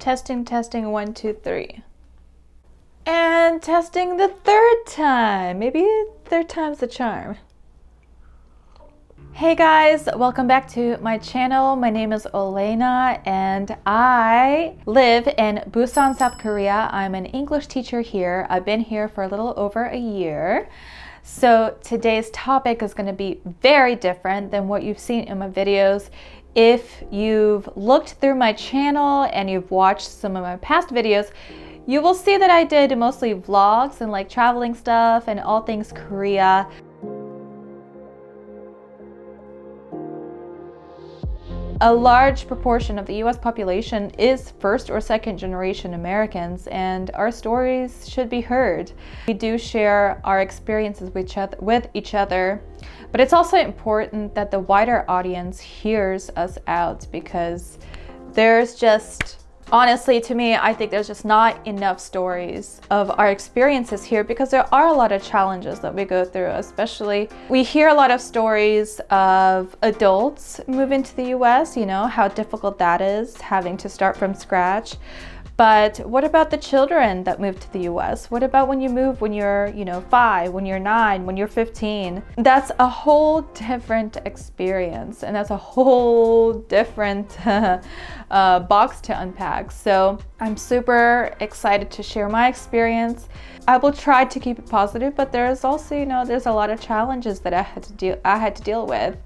Testing, testing, 1, 2, 3. And testing the third time. Maybe third time's the charm. Hey guys, welcome back to my channel. My name is Olena and I live in Busan, South Korea. I'm an English teacher here. I've been here for a little over a year. So today's topic is going to be very different than what you've seen in my videos. If you've looked through my channel and you've watched some of my past videos, you will see that I did mostly vlogs and like traveling stuff and all things Korea. A large proportion of the US population is first or second generation Americans, and our stories should be heard. We do share our experiences with each other, but it's also important that the wider audience hears us out, because there's just, honestly, to me, I think there's just not enough stories of our experiences here, because there are a lot of challenges that we go through. Especially, we hear a lot of stories of adults moving to the US, you know, how difficult that is, having to start from scratch. But what about the children that move to the US? What about when you move when you're, 5, when you're 9, when you're 15? That's a whole different experience, and that's a whole different box to unpack. So I'm super excited to share my experience. I will try to keep it positive, but there's also, there's a lot of challenges that I had to deal with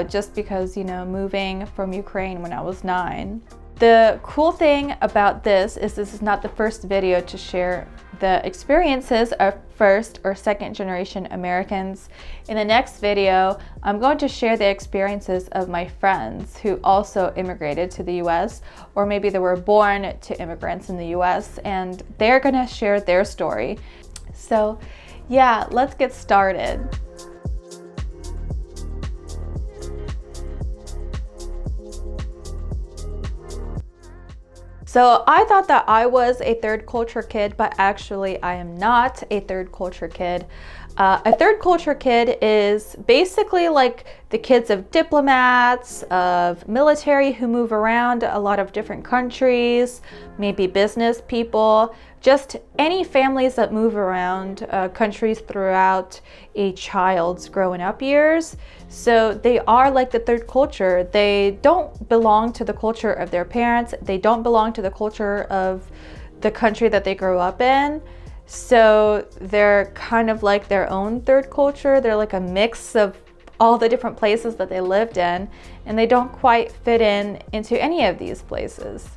just because, moving from Ukraine when I was 9. The cool thing about this is not the first video to share the experiences of first or second generation Americans. In the next video, I'm going to share the experiences of my friends who also immigrated to the US, or maybe they were born to immigrants in the US, and they're gonna share their story. So yeah, let's get started. So I thought that I was a third culture kid, but actually I am not a third culture kid. A third culture kid is basically like the kids of diplomats, of military who move around a lot of different countries, maybe business people, just any families that move around countries throughout a child's growing up years. So they are like the third culture. They don't belong to the culture of their parents. They don't belong to the culture of the country that they grew up in. So they're kind of like their own third culture. They're like a mix of all the different places that they lived in, and they don't quite fit into any of these places.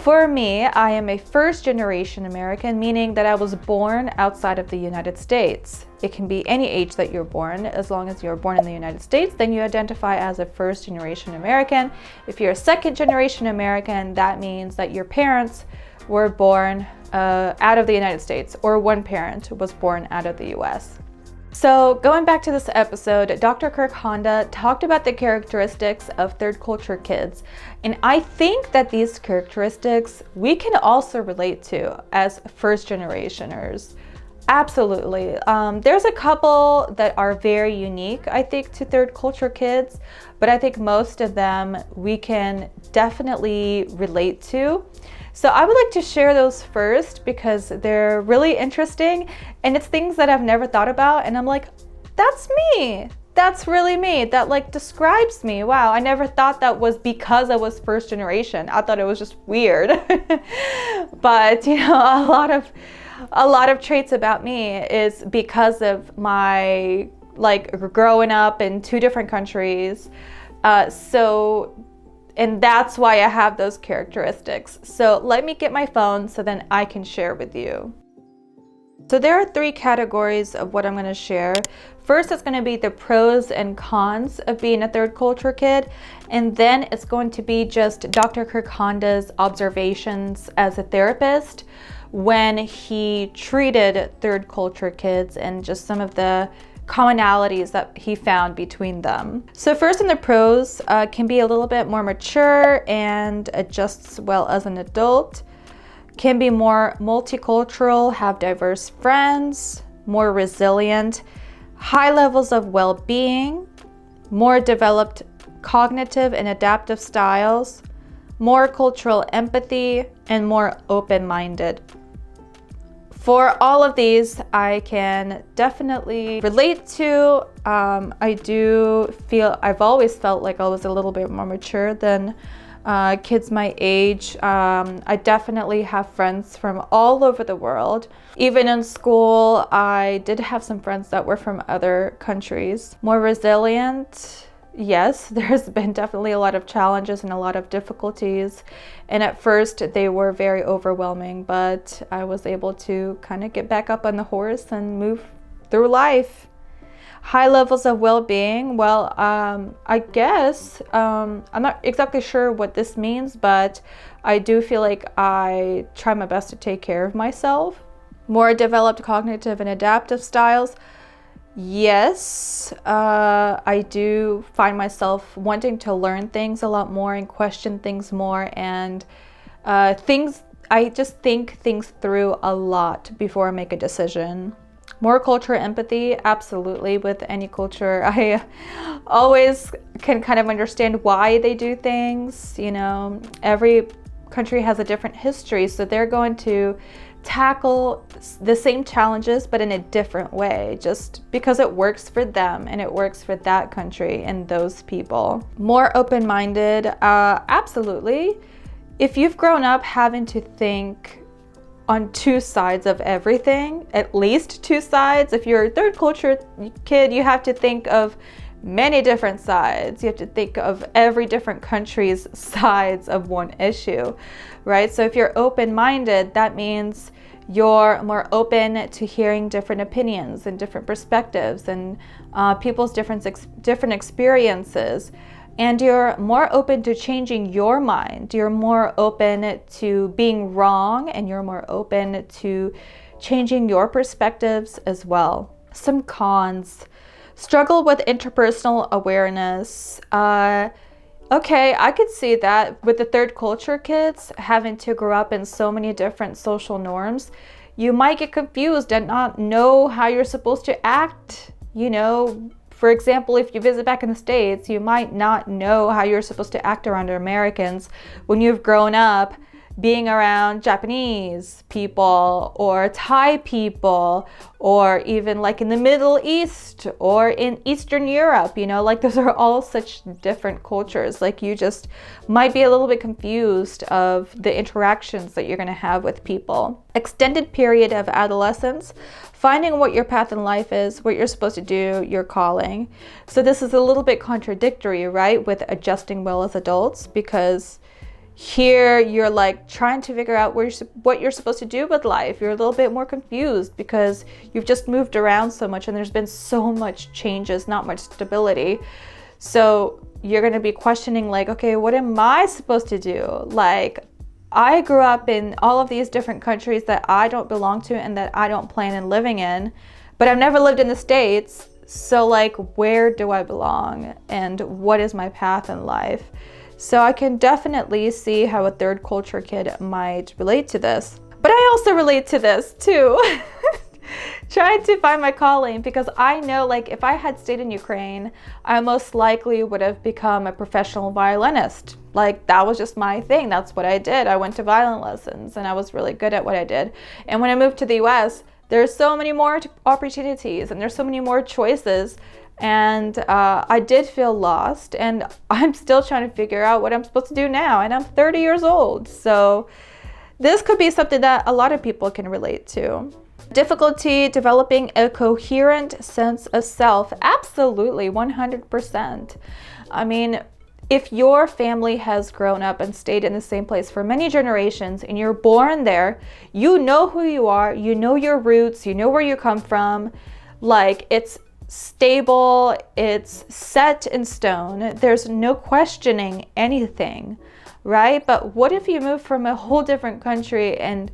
For me, I am a first generation American, meaning that I was born outside of the United States. It can be any age that you're born. As long as you're born in the United States, then you identify as a first generation American. If you're a second generation American, that means that your parents were born out of the United States, or one parent was born out of the US. So going back to this episode, Dr. Kirk talked about the characteristics of third culture kids. And I think that these characteristics we can also relate to as first generationers. Absolutely. There's a couple that are very unique, I think, to third culture kids, but I think most of them we can definitely relate to. So I would like to share those first because they're really interesting, and it's things that I've never thought about, and I'm like, that's me. That's really me. That like describes me. Wow, I never thought that was because I was first generation. I thought it was just weird. But a lot of traits about me is because of my like growing up in 2 different countries. And that's why I have those characteristics. So let me get my phone so then I can share with you. So there are 3 categories of what I'm going to share. First, it's going to be the pros and cons of being a third culture kid. And then it's going to be just Dr. Kirk Honda's observations as a therapist when he treated third culture kids, and just some of the commonalities that he found between them. So first, in the pros, can be a little bit more mature and adjusts well as an adult, can be more multicultural, have diverse friends, more resilient, high levels of well-being, more developed cognitive and adaptive styles, more cultural empathy, and more open-minded. For all of these, I can definitely relate to. I've always felt like I was a little bit more mature than kids my age. I definitely have friends from all over the world. Even in school, I did have some friends that were from other countries. More resilient. Yes, there's been definitely a lot of challenges and a lot of difficulties. And at first they were very overwhelming, but I was able to kind of get back up on the horse and move through life. High levels of well-being. Well, I guess, I'm not exactly sure what this means, but I do feel like I try my best to take care of myself. More developed cognitive and adaptive styles. Yes, I do find myself wanting to learn things a lot more and question things more, and I just think things through a lot before I make a decision. More cultural empathy, absolutely. With any culture, I always can kind of understand why they do things. You know, every country has a different history, so they're going to tackle the same challenges but in a different way, just because it works for them and it works for that country and those people. More open-minded, absolutely. If you've grown up having to think on two sides of everything, at least two sides. If you're a third culture kid, you have to think of many different sides. You have to think of every different country's sides of one issue, right? So if you're open-minded, that means you're more open to hearing different opinions and different perspectives and people's different experiences. And you're more open to changing your mind. You're more open to being wrong, and you're more open to changing your perspectives as well. Some cons. Struggle with interpersonal awareness. Okay, I could see that with the third culture kids having to grow up in so many different social norms. You might get confused and not know how you're supposed to act. You know, for example, if you visit back in the States, you might not know how you're supposed to act around Americans when you've grown up being around Japanese people or Thai people, or even like in the Middle East or in Eastern Europe, you know, like those are all such different cultures. Like you just might be a little bit confused of the interactions that you're going to have with people. Extended period of adolescence, finding what your path in life is, what you're supposed to do, your calling. So this is a little bit contradictory, right, with adjusting well as adults, because here you're like trying to figure out what you're supposed to do with life. You're a little bit more confused because you've just moved around so much and there's been so much changes, not much stability. So you're going to be questioning like, okay, what am I supposed to do? Like, I grew up in all of these different countries that I don't belong to and that I don't plan on living in, but I've never lived in the States. So like, where do I belong and what is my path in life? So I can definitely see how a third culture kid might relate to this. But I also relate to this too. Trying to find my calling, because I know like if I had stayed in Ukraine, I most likely would have become a professional violinist. Like that was just my thing. That's what I did. I went to violin lessons and I was really good at what I did. And when I moved to the US, there's so many more opportunities and there's so many more choices. And I did feel lost, and I'm still trying to figure out what I'm supposed to do now, and I'm 30 years old. So this could be something that a lot of people can relate to. Difficulty developing a coherent sense of self. Absolutely, 100%. I mean, if your family has grown up and stayed in the same place for many generations and you're born there, you know who you are, you know your roots, you know where you come from. Like, it's stable, it's set in stone, there's no questioning anything, right? But what if you move from a whole different country and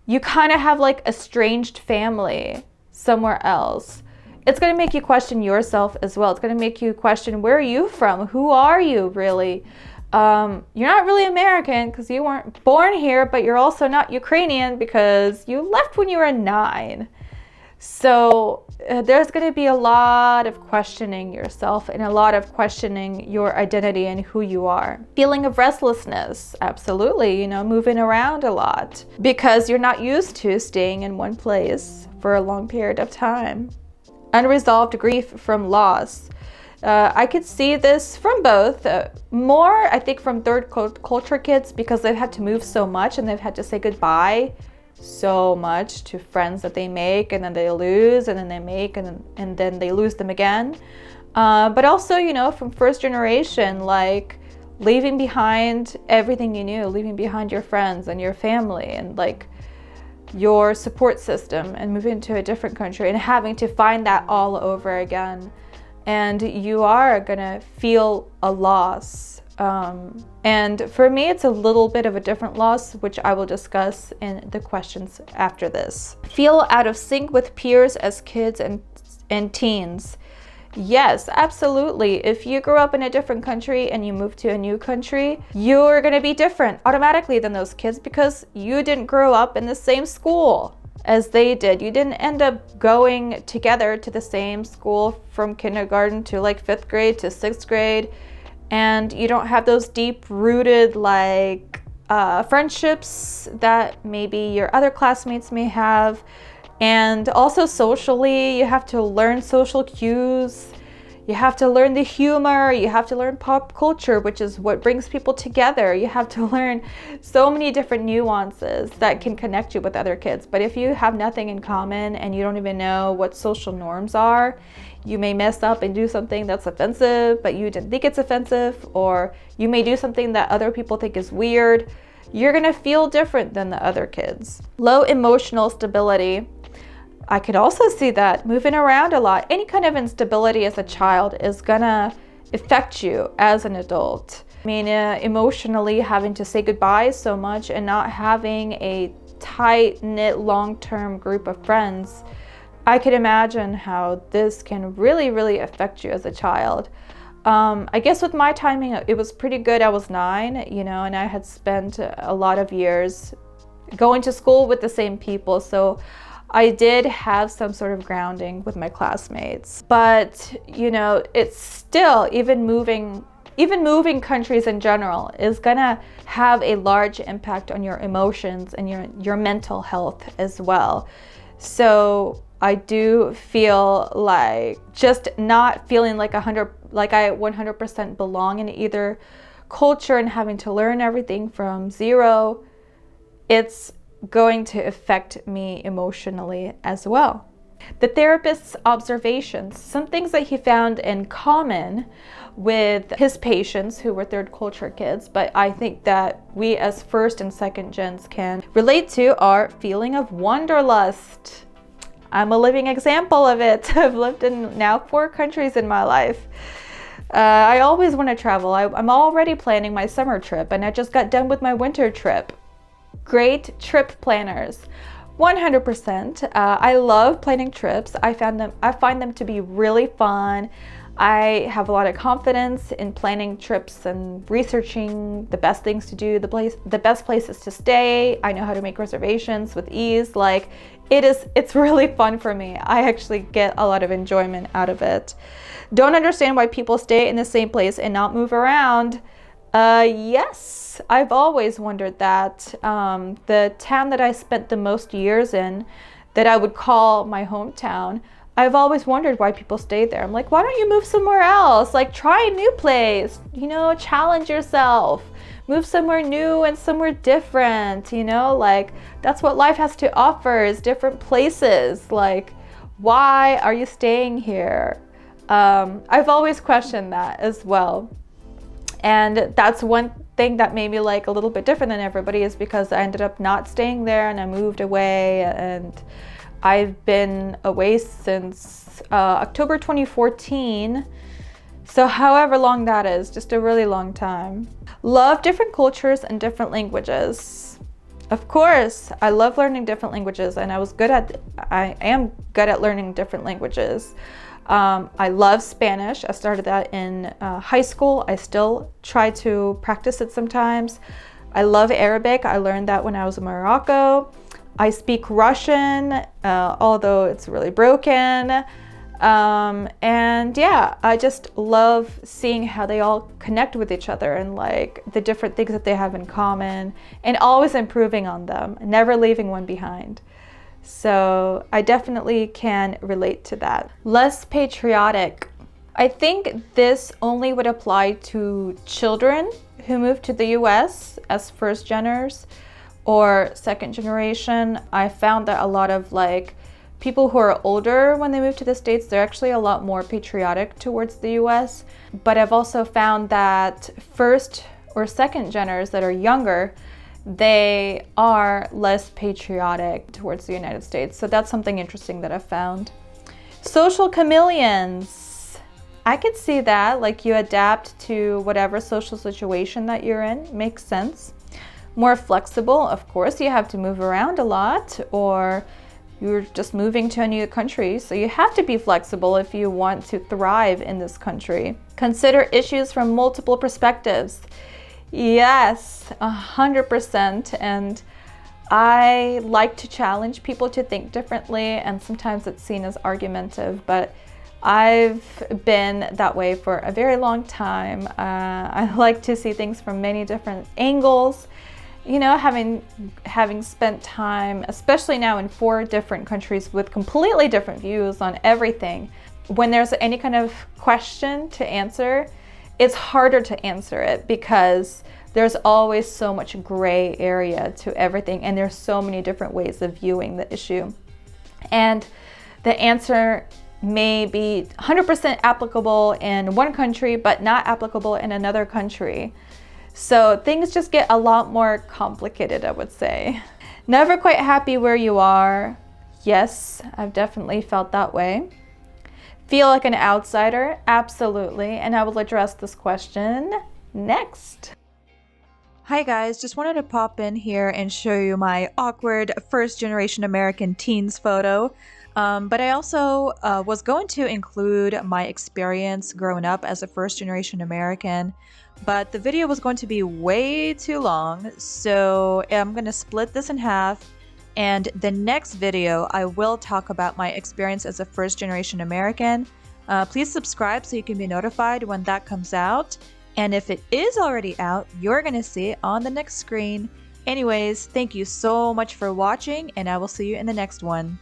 you kind of have like a estranged family somewhere else? It's going to make you question yourself as well. It's going to make you question, where are you from? Who are you really? You're not really American because you weren't born here, but you're also not Ukrainian because you left when you were 9. So there's going to be a lot of questioning yourself and a lot of questioning your identity and who you are. Feeling of restlessness, absolutely, you know, moving around a lot because you're not used to staying in one place for a long period of time. Unresolved grief from loss. I could see this from both. More, I think, from third culture kids because they've had to move so much and they've had to say goodbye so much to friends that they make and then they lose and then they make and then they lose them again. But also, you know, from first generation, like leaving behind everything you knew, leaving behind your friends and your family and like your support system and moving to a different country and having to find that all over again. And you are gonna feel a loss. And for me, it's a little bit of a different loss, which I will discuss in the questions after this. Feel out of sync with peers as kids and teens. Yes, absolutely. If you grew up in a different country and you move to a new country, you're gonna be different automatically than those kids because you didn't grow up in the same school as they did. You didn't end up going together to the same school from kindergarten to like 5th grade to 6th grade. And you don't have those deep-rooted like friendships that maybe your other classmates may have. And also socially, you have to learn social cues. You have to learn the humor. You have to learn pop culture, which is what brings people together. You have to learn so many different nuances that can connect you with other kids. But if you have nothing in common and you don't even know what social norms are, you may mess up and do something that's offensive, but you didn't think it's offensive, or you may do something that other people think is weird. You're gonna feel different than the other kids. Low emotional stability. I could also see that moving around a lot. Any kind of instability as a child is gonna affect you as an adult. I mean, emotionally having to say goodbye so much and not having a tight-knit long-term group of friends, I could imagine how this can really, really affect you as a child. I guess with my timing, it was pretty good. I was 9, you know, and I had spent a lot of years going to school with the same people. So I did have some sort of grounding with my classmates. But, you know, it's still, even moving countries in general is gonna have a large impact on your emotions and your mental health as well. So I do feel like just not feeling like I 100% belong in either culture and having to learn everything from zero, it's going to affect me emotionally as well. The therapist's observations, some things that he found in common with his patients who were third culture kids, but I think that we as first and second gens can relate to, are feeling of Wonderlust. I'm a living example of it. I've lived in now 4 countries in my life. I always want to travel. I'm already planning my summer trip and I just got done with my winter trip. Great trip planners. 100%. I love planning trips. I find them to be really fun. I have a lot of confidence in planning trips and researching the best things to do, the best places to stay. I know how to make reservations with ease. Like it's really fun for me. I actually get a lot of enjoyment out of it. Don't understand why people stay in the same place and not move around. Yes, I've always wondered that. The town that I spent the most years in, that I would call my hometown, I've always wondered why people stay there. I'm like, why don't you move somewhere else? Like, try a new place, you know, challenge yourself, move somewhere new and somewhere different, you know, like that's what life has to offer, is different places. Like, why are you staying here? I've always questioned that as well. And that's one thing that made me like a little bit different than everybody, is because I ended up not staying there and I moved away, and I've been away since October 2014. So however long that is, just a really long time. Love different cultures and different languages. Of course, I love learning different languages, and I am good at learning different languages. I love Spanish. I started that in high school. I still try to practice it sometimes. I love Arabic. I learned that when I was in Morocco. I speak Russian, although it's really broken. And yeah, I just love seeing how they all connect with each other and like the different things that they have in common and always improving on them, never leaving one behind. So I definitely can relate to that. Less patriotic. I think this only would apply to children who move to the US as first geners or second generation. I found that a lot of like people who are older when they move to the States, they're actually a lot more patriotic towards the US. But I've also found that first or second geners that are younger, they are less patriotic towards the United States. So that's something interesting that I've found. Social chameleons. I could see that, like you adapt to whatever social situation that you're in. Makes sense. More flexible, of course, you have to move around a lot, or you're just moving to a new country, so you have to be flexible if you want to thrive in this country. Consider issues from multiple perspectives. Yes, 100%. And I like to challenge people to think differently, and sometimes it's seen as argumentative, but I've been that way for a very long time. I like to see things from many different angles. You know, having spent time, especially now in 4 different countries with completely different views on everything, when there's any kind of question to answer, it's harder to answer it because there's always so much gray area to everything, and there's so many different ways of viewing the issue. And the answer may be 100% applicable in one country, but not applicable in another country. So things just get a lot more complicated, I would say. Never quite happy where you are. Yes, I've definitely felt that way. Feel like an outsider? Absolutely. And I will address this question next. Hi guys, just wanted to pop in here and show you my awkward first generation American teens photo. But I also was going to include my experience growing up as a first generation American, but the video was going to be way too long, so I'm going to split this in half, and the next video I will talk about my experience as a first generation American. Please subscribe so you can be notified when that comes out, and if it is already out, you're going to see it on the next screen. Anyways, thank you so much for watching, and I will see you in the next one.